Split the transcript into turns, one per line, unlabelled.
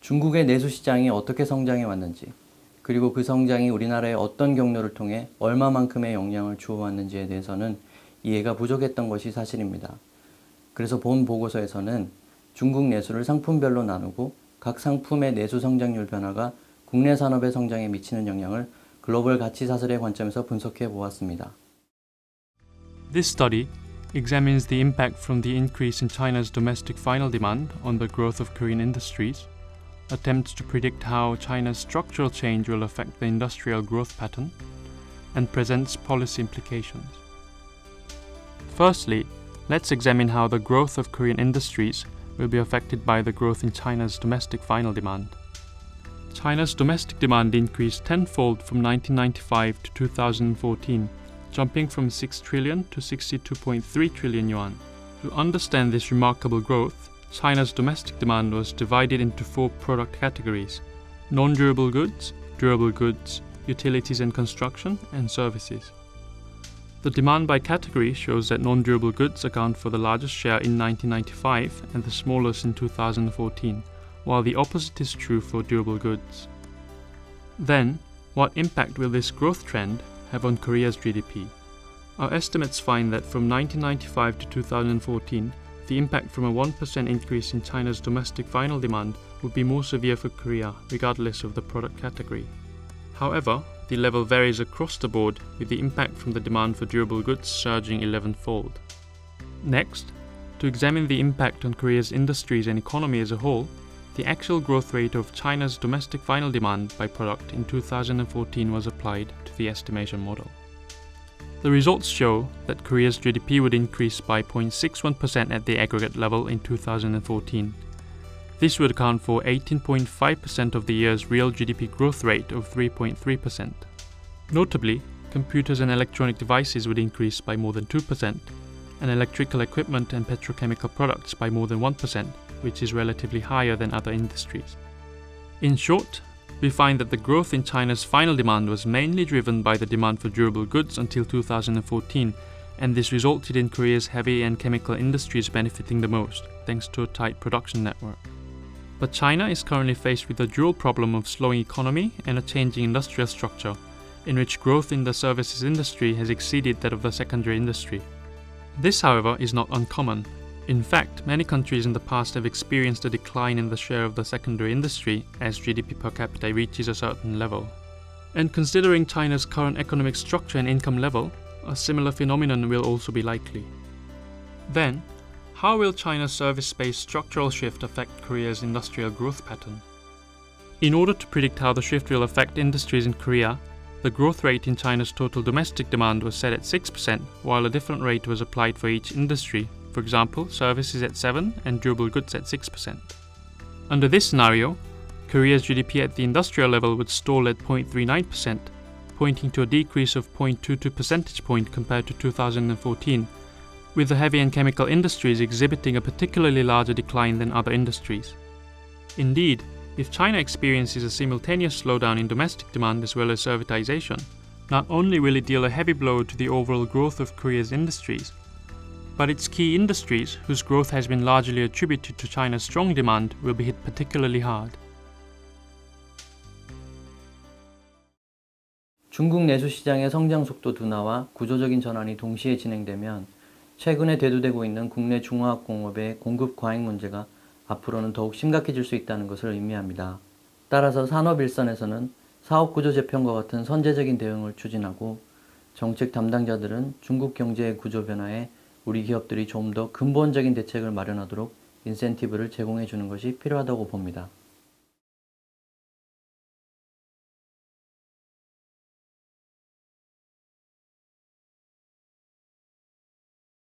중국의 내수 시장이 어떻게 성장해 왔는지, 그리고 그 성장이 우리나라의 어떤 경로를 통해 얼마만큼의 영향을 주어왔는지에 대해서는 이해가 부족했던 것이 사실입니다. 그래서 본 보고서에서는 중국 내수를 상품별로 나누고 각 상품의 내수 성장률 변화가 국내 산업의 성장에 미치는 영향을 글로벌 가치 사슬의 관점에서 분석해 보았습니다.
This study examines the impact from the increase in China's domestic final demand on the growth of Korean industries, attempts to predict how China's structural change will affect the industrial growth pattern, and presents policy implications. Firstly, let's examine how the growth of Korean industries will be affected by the growth in China's domestic final demand. China's domestic demand increased tenfold from 1995 to 2014, jumping from 6 trillion to 62.3 trillion yuan. To understand this remarkable growth, China's domestic demand was divided into 4 product categories: non-durable goods, durable goods, utilities and construction, and services. The demand by category shows that non-durable goods account for the largest share in 1995 and the smallest in 2014, while the opposite is true for durable goods. Then, what impact will this growth trend have on Korea's GDP? Our estimates find that from 1995 to 2014, the impact from a 1% increase in China's domestic final demand would be more severe for Korea, regardless of the product category. However, the level varies across the board, with the impact from the demand for durable goods surging 11-fold. Next, to examine the impact on Korea's industries and economy as a whole, the actual growth rate of China's domestic final demand by product in 2014 was applied to the estimation model. The results show that Korea's GDP would increase by 0.61% at the aggregate level in 2014. This would account for 18.5% of the year's real GDP growth rate of 3.3%. Notably, computers and electronic devices would increase by more than 2%, and electrical equipment and petrochemical products by more than 1%, which is relatively higher than other industries. In short, we find that the growth in China's final demand was mainly driven by the demand for durable goods until 2014, and this resulted in Korea's heavy and chemical industries benefiting the most, thanks to a tight production network. But China is currently faced with the dual problem of slowing economy and a changing industrial structure, in which growth in the services industry has exceeded that of the secondary industry. This, however, is not uncommon. In fact, many countries in the past have experienced a decline in the share of the secondary industry as GDP per capita reaches a certain level. And considering China's current economic structure and income level, a similar phenomenon will also be likely. Then, how will China's service-based structural shift affect Korea's industrial growth pattern? In order to predict how the shift will affect industries in Korea, the growth rate in China's total domestic demand was set at 6%, while a different rate was applied for each industry. For example, services at 7% and durable goods at 6%. Under this scenario, Korea's GDP at the industrial level would stall at 0.39%, pointing to a decrease of 0.22 percentage point compared to 2014, with the heavy and chemical industries exhibiting a particularly larger decline than other industries. Indeed, if China experiences a simultaneous slowdown in domestic demand as well as servitization, not only will it deal a heavy blow to the overall growth of Korea's industries, but its key industries, whose growth has been largely attributed to China's strong demand, will be hit particularly hard.
중국 내수 시장의 성장 속도 둔화와 구조적인 전환이 동시에 진행되면 최근에 대두되고 있는 국내 중화학공업의 공급 과잉 문제가 앞으로는 더욱 심각해질 수 있다는 것을 의미합니다. 따라서 산업일선에서는 사업구조 재편과 같은 선제적인 대응을 추진하고, 정책 담당자들은 중국 경제의 구조 변화에 우리 기업들이 좀 더 근본적인 대책을 마련하도록 인센티브를 제공해 주는 것이 필요하다고 봅니다.